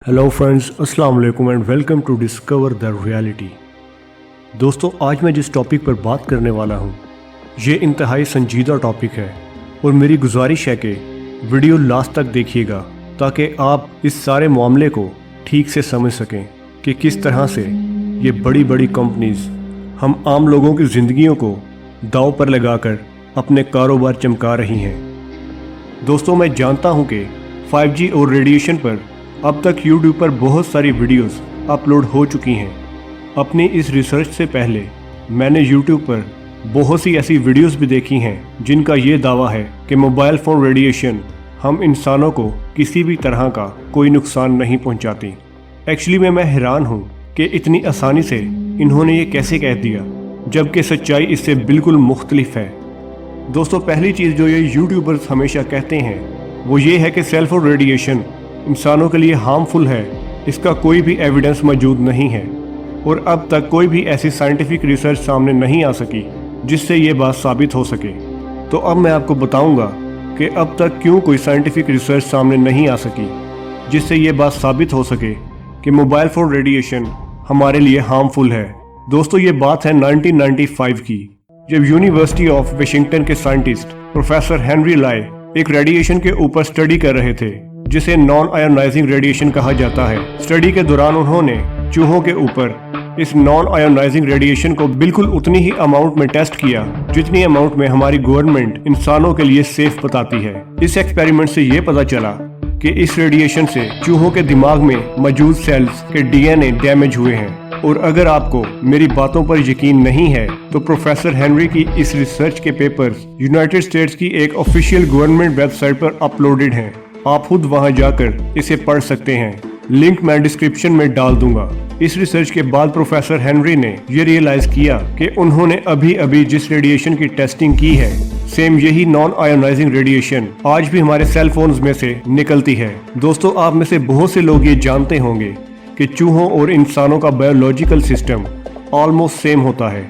Hello friends, अस्सलाम वालेकुम and welcome to discover the reality. दोस्तों, आज मैं जिस टॉपिक पर बात करने वाला हूँ ये इंतहाई संजीदा टॉपिक है और मेरी गुजारिश है कि वीडियो लास्ट तक देखिएगा ताकि आप इस सारे मामले को ठीक से समझ सकें कि किस तरह से ये बड़ी बड़ी कंपनीज हम आम लोगों की ज़िंदगियों को दांव पर लगाकर अपने कारोबार चमका रही हैं। दोस्तों, मैं जानता हूँ कि 5G और रेडिएशन पर अब तक YouTube पर बहुत सारी वीडियोस अपलोड हो चुकी हैं। अपनी इस रिसर्च से पहले मैंने YouTube पर बहुत सी ऐसी वीडियोस भी देखी हैं जिनका ये दावा है कि मोबाइल फ़ोन रेडिएशन हम इंसानों को किसी भी तरह का कोई नुकसान नहीं पहुंचाती। एक्चुअली मैं हैरान हूं कि इतनी आसानी से इन्होंने ये कैसे कह दिया, जबकि सच्चाई इससे बिल्कुल मुख्तलिफ है। दोस्तों, पहली चीज़ जो ये यूट्यूबर्स हमेशा कहते हैं वो ये है कि सेल फोन रेडिएशन इंसानों के लिए हार्मफुल है, इसका कोई भी एविडेंस मौजूद नहीं है और अब तक कोई भी ऐसी साइंटिफिक रिसर्च सामने नहीं आ सकी जिससे ये बात साबित हो सके। तो अब मैं आपको बताऊंगा कि अब तक क्यों कोई साइंटिफिक रिसर्च सामने नहीं आ सकी जिससे ये बात साबित हो सके कि मोबाइल फ़ोन रेडिएशन हमारे लिए हार्मफुल है। दोस्तों, ये बात है 1995 की, जब यूनिवर्सिटी ऑफ वाशिंगटन के साइंटिस्ट प्रोफेसर हेनरी लाई एक रेडिएशन के ऊपर स्टडी कर रहे थे जिसे नॉन आयोनाइजिंग रेडिएशन कहा जाता है। स्टडी के दौरान उन्होंने चूहों के ऊपर इस नॉन आयोनाइजिंग रेडिएशन को बिल्कुल उतनी ही अमाउंट में टेस्ट किया जितनी अमाउंट में हमारी गवर्नमेंट इंसानों के लिए सेफ बताती है। इस एक्सपेरिमेंट से ये पता चला कि इस रेडिएशन से चूहों के दिमाग में मौजूद सेल्स के DNA डैमेज हुए हैं। और अगर आपको मेरी बातों पर यकीन नहीं है तो प्रोफेसर हेनरी की इस रिसर्च के पेपर्स यूनाइटेड स्टेट्स की एक ऑफिशियल गवर्नमेंट वेबसाइट पर अपलोडेड हैं। आप खुद वहां जाकर इसे पढ़ सकते हैं, लिंक मैं डिस्क्रिप्शन में डाल दूंगा। इस रिसर्च के बाद प्रोफेसर हेनरी ने ये रियलाइज किया कि उन्होंने अभी अभी जिस रेडिएशन की टेस्टिंग की है सेम यही नॉन आयोनाइजिंग रेडिएशन आज भी हमारे सेल फोन्स में से निकलती है। दोस्तों, आप में से बहुत से लोग ये जानते होंगे कि चूहों और इंसानों का बायोलॉजिकल सिस्टम ऑलमोस्ट सेम होता है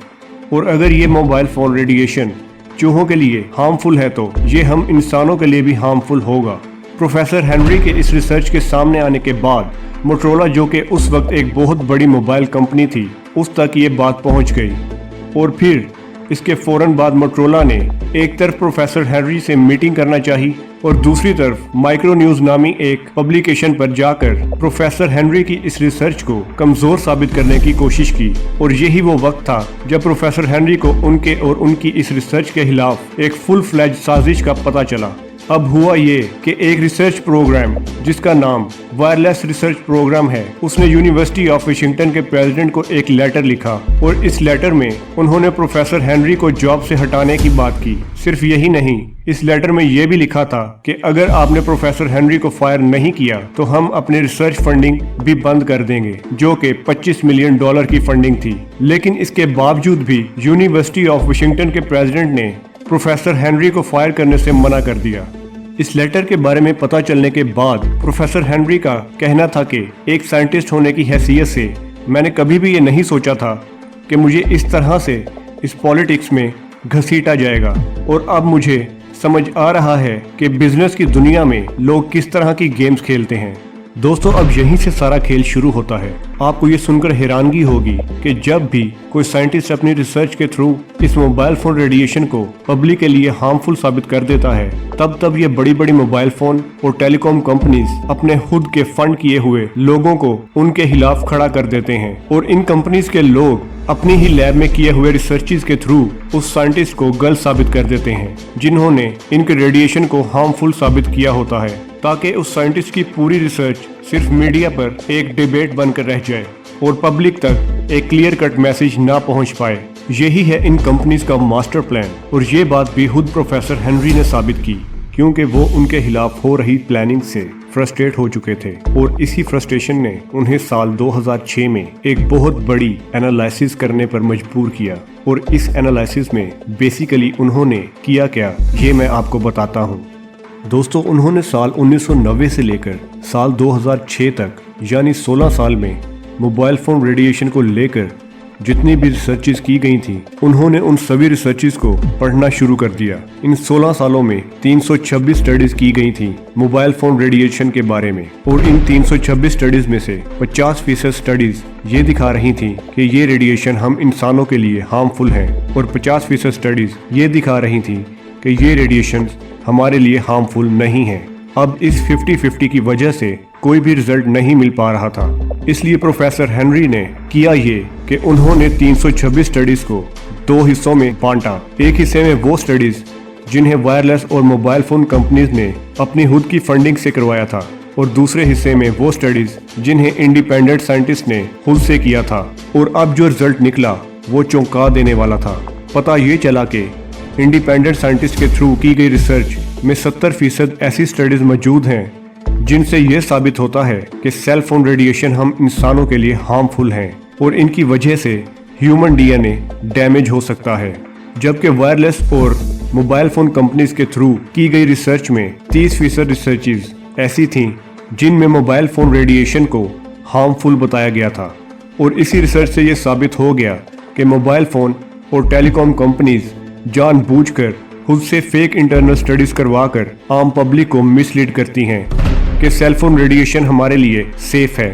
और अगर ये मोबाइल फोन रेडिएशन चूहों के लिए हार्मफुल है तो ये हम इंसानों के लिए भी हार्मफुल होगा। प्रोफेसर हेनरी के इस रिसर्च के सामने आने के बाद मोटरोला, जो कि उस वक्त एक बहुत बड़ी मोबाइल कंपनी थी, उस तक ये बात पहुंच गई और फिर इसके फौरन बाद मोटरोला ने एक तरफ प्रोफेसर हेनरी से मीटिंग करना चाहिए और दूसरी तरफ माइक्रो न्यूज नामी एक पब्लिकेशन पर जाकर प्रोफेसर हेनरी की इस रिसर्च को कमजोर साबित करने की कोशिश की। और यही वो वक्त था जब प्रोफेसर हेनरी को उनके और उनकी इस रिसर्च के खिलाफ एक फुल फ्लैज साजिश का पता चला। अब हुआ ये कि एक रिसर्च प्रोग्राम जिसका नाम वायरलेस रिसर्च प्रोग्राम है, उसने यूनिवर्सिटी ऑफ वाशिंगटन के प्रेसिडेंट को एक लेटर लिखा और इस लेटर में उन्होंने प्रोफेसर हेनरी को जॉब से हटाने की बात की। सिर्फ यही नहीं, इस लेटर में यह भी लिखा था कि अगर आपने प्रोफेसर हेनरी को फायर नहीं किया तो हम अपनी रिसर्च फंडिंग भी बंद कर देंगे, जो कि $25 मिलियन की फंडिंग थी। लेकिन इसके बावजूद भी यूनिवर्सिटी ऑफ वाशिंगटन के प्रेसिडेंट ने प्रोफेसर हेनरी को फायर करने से मना कर दिया। इस लेटर के बारे में पता चलने के बाद प्रोफेसर हेनरी का कहना था कि एक साइंटिस्ट होने की हैसियत से मैंने कभी भी ये नहीं सोचा था कि मुझे इस तरह से इस पॉलिटिक्स में घसीटा जाएगा और अब मुझे समझ आ रहा है कि बिजनेस की दुनिया में लोग किस तरह की गेम्स खेलते हैं। दोस्तों, अब यहीं से सारा खेल शुरू होता है। आपको ये सुनकर हैरानगी होगी कि जब भी कोई साइंटिस्ट अपनी रिसर्च के थ्रू इस मोबाइल फोन रेडिएशन को पब्लिक के लिए हार्मफुल साबित कर देता है, तब ये बड़ी बड़ी मोबाइल फोन और टेलीकॉम कंपनीज अपने खुद के फंड किए हुए लोगों को उनके खिलाफ खड़ा कर देते हैं और इन कंपनीज के लोग अपनी ही लैब में किए हुए रिसर्चेस के थ्रू उस साइंटिस्ट को गलत साबित कर देते हैं जिन्होंने इनके रेडिएशन को हार्मफुल साबित किया होता है, ताकि उस साइंटिस्ट की पूरी रिसर्च सिर्फ मीडिया पर एक डिबेट बनकर रह जाए और पब्लिक तक एक क्लियर कट मैसेज ना पहुंच पाए। यही है इन कंपनीज का मास्टर प्लान और ये बात भी खुद प्रोफेसर हेनरी ने साबित की, क्योंकि वो उनके खिलाफ हो रही प्लानिंग से फ्रस्ट्रेट हो चुके थे और इसी फ्रस्ट्रेशन ने उन्हें साल 2006 में एक बहुत बड़ी एनालिसिस करने पर मजबूर किया। और इस एनालिसिस में बेसिकली उन्होंने किया क्या, ये मैं आपको बताता हूँ। दोस्तों, उन्होंने साल 1990 से लेकर साल 2006 तक यानी 16 साल में मोबाइल फ़ोन रेडिएशन को लेकर जितनी भी रिसर्चेस की गई थी उन्होंने उन सभी रिसर्चेस को पढ़ना शुरू कर दिया। इन 16 सालों में 326 स्टडीज की गई थी मोबाइल फोन रेडिएशन के बारे में, और इन 326 स्टडीज में से 50% स्टडीज ये दिखा रही थी कि ये रेडिएशन हम इंसानों के लिए हार्मफुल है, और 50% स्टडीज ये दिखा रही थी कि ये रेडिएशन हमारे लिए हार्मफुल नहीं है। अब इस 50-50 की वजह से कोई भी रिजल्ट नहीं मिल पा रहा था। इसलिए प्रोफेसर हेनरी ने किया ये कि उन्होंने 326 स्टडीज को 2 हिस्सों में बांटा। एक हिस्से में वो स्टडीज जिन्हें वायरलेस और मोबाइल फोन कंपनीज ने अपनी खुद की फंडिंग से करवाया था, और दूसरे हिस्से में वो स्टडीज जिन्हें इंडिपेंडेंट साइंटिस्ट ने खुद से किया था। और अब जो रिजल्ट निकला वो चौंका देने वाला था। पता ये चला कि इंडिपेंडेंट साइंटिस्ट के थ्रू की गई रिसर्च में 70% ऐसी स्टडीज मौजूद हैं जिनसे यह साबित होता है कि सेल फोन रेडिएशन हम इंसानों के लिए हार्मफुल हैं, और इनकी वजह से ह्यूमन डीएनए डैमेज हो सकता है। जबकि वायरलेस और मोबाइल फोन कंपनीज के थ्रू की गई रिसर्च में 30% रिसर्चेज ऐसी थीं जिनमें मोबाइल फोन रेडिएशन को हार्मफुल बताया गया था। और इसी रिसर्च से ये साबित हो गया कि मोबाइल फोन और टेलीकॉम कंपनीज जानबूझकर खुद से फेक इंटरनल स्टडीज करवाकर आम पब्लिक को मिसलीड करती हैं कि सेल फोन रेडिएशन हमारे लिए सेफ है।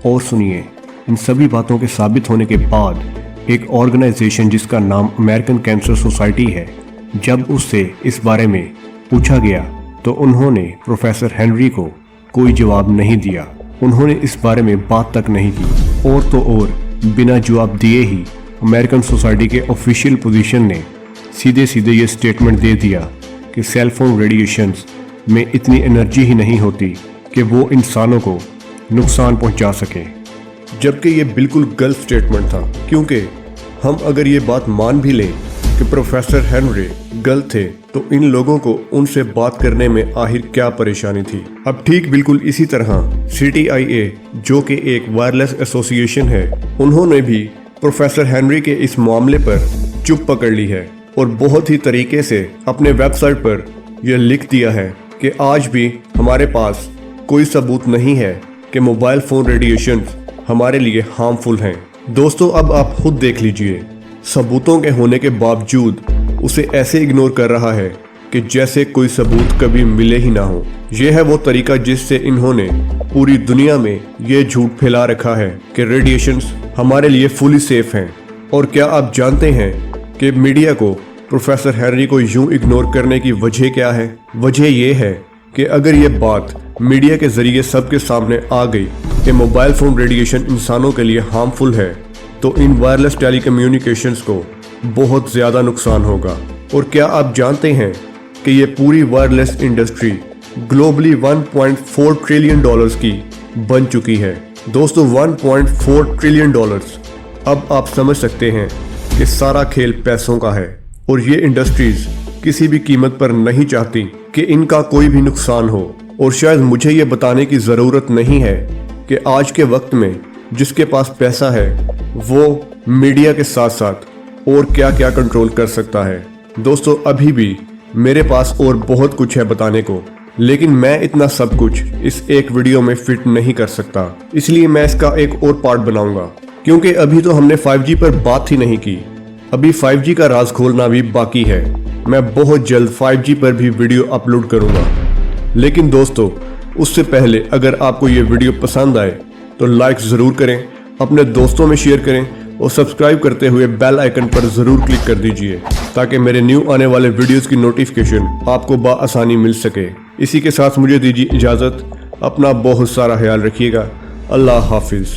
और सुनिए, इन सभी बातों के साबित होने के बाद एक ऑर्गेनाइजेशन जिसका नाम अमेरिकन कैंसर सोसाइटी है, जब उससे इस बारे में पूछा गया तो उन्होंने प्रोफेसर हेनरी को कोई जवाब नहीं दिया। उन्होंने इस बारे में बात तक नहीं की। और तो और बिना जवाब दिए ही अमेरिकन सोसाइटी के ऑफिशियल पोजीशन ने सीधे सीधे ये स्टेटमेंट दे दिया कि सेल फोन रेडिएशंस में इतनी एनर्जी ही नहीं होती कि वो इंसानों को नुकसान पहुंचा सके। जबकि ये बिल्कुल गलत स्टेटमेंट था, क्योंकि हम अगर ये बात मान भी लें कि प्रोफेसर हेनरी गलत थे तो इन लोगों को उनसे बात करने में आखिर क्या परेशानी थी। अब ठीक बिल्कुल इसी तरह CTIA, जो कि एक वायरलेस एसोसिएशन है, उन्होंने भी प्रोफेसर हेनरी के इस मामले पर चुप पकड़ ली है और बहुत ही तरीके से अपने वेबसाइट पर यह लिख दिया है कि आज भी हमारे पास कोई सबूत नहीं है कि मोबाइल फ़ोन रेडिएशन हमारे लिए हार्मफुल हैं। दोस्तों, अब आप खुद देख लीजिए, सबूतों के होने के बावजूद उसे ऐसे इग्नोर कर रहा है कि जैसे कोई सबूत कभी मिले ही ना हो। यह है वो तरीका जिससे इन्होंने पूरी दुनिया में ये झूठ फैला रखा है कि रेडिएशंस हमारे लिए फुली सेफ हैं। और क्या आप जानते हैं कि मीडिया को प्रोफेसर हेनरी को यूं इग्नोर करने की वजह क्या है? वजह यह है कि अगर ये बात मीडिया के जरिए सबके सामने आ गई कि मोबाइल फ़ोन रेडिएशन इंसानों के लिए हार्मफुल है, तो इन वायरलेस टेलीकम्युनिकेशंस को बहुत ज़्यादा नुकसान होगा। और क्या आप जानते हैं कि ये पूरी वायरलेस इंडस्ट्री ग्लोबली $1.4 ट्रिलियन की बन चुकी है। दोस्तों, $1.4 ट्रिलियन। अब आप समझ सकते हैं कि सारा खेल पैसों का है, और ये इंडस्ट्रीज किसी भी कीमत पर नहीं चाहती कि इनका कोई भी नुकसान हो। और शायद मुझे ये बताने की ज़रूरत नहीं है कि आज के वक्त में जिसके पास पैसा है वो मीडिया के साथ साथ और क्या क्या कंट्रोल कर सकता है। दोस्तों, अभी भी मेरे पास और बहुत कुछ है बताने को, लेकिन मैं इतना सब कुछ इस एक वीडियो में फिट नहीं कर सकता। इसलिए मैं इसका एक और पार्ट बनाऊंगा, क्योंकि अभी तो हमने 5G पर बात ही नहीं की। अभी 5G का राज खोलना भी बाकी है। मैं बहुत जल्द 5G पर भी वीडियो अपलोड करूंगा। लेकिन दोस्तों, उससे पहले अगर आपको ये वीडियो पसंद आए तो लाइक ज़रूर करें, अपने दोस्तों में शेयर करें, और सब्सक्राइब करते हुए बेल आइकन पर ज़रूर क्लिक कर दीजिए ताकि मेरे न्यू आने वाले वीडियोस की नोटिफिकेशन आपको बआसानी मिल सके। इसी के साथ मुझे दीजिए इजाज़त। अपना बहुत सारा ख्याल रखिएगा। अल्लाह हाफिज़।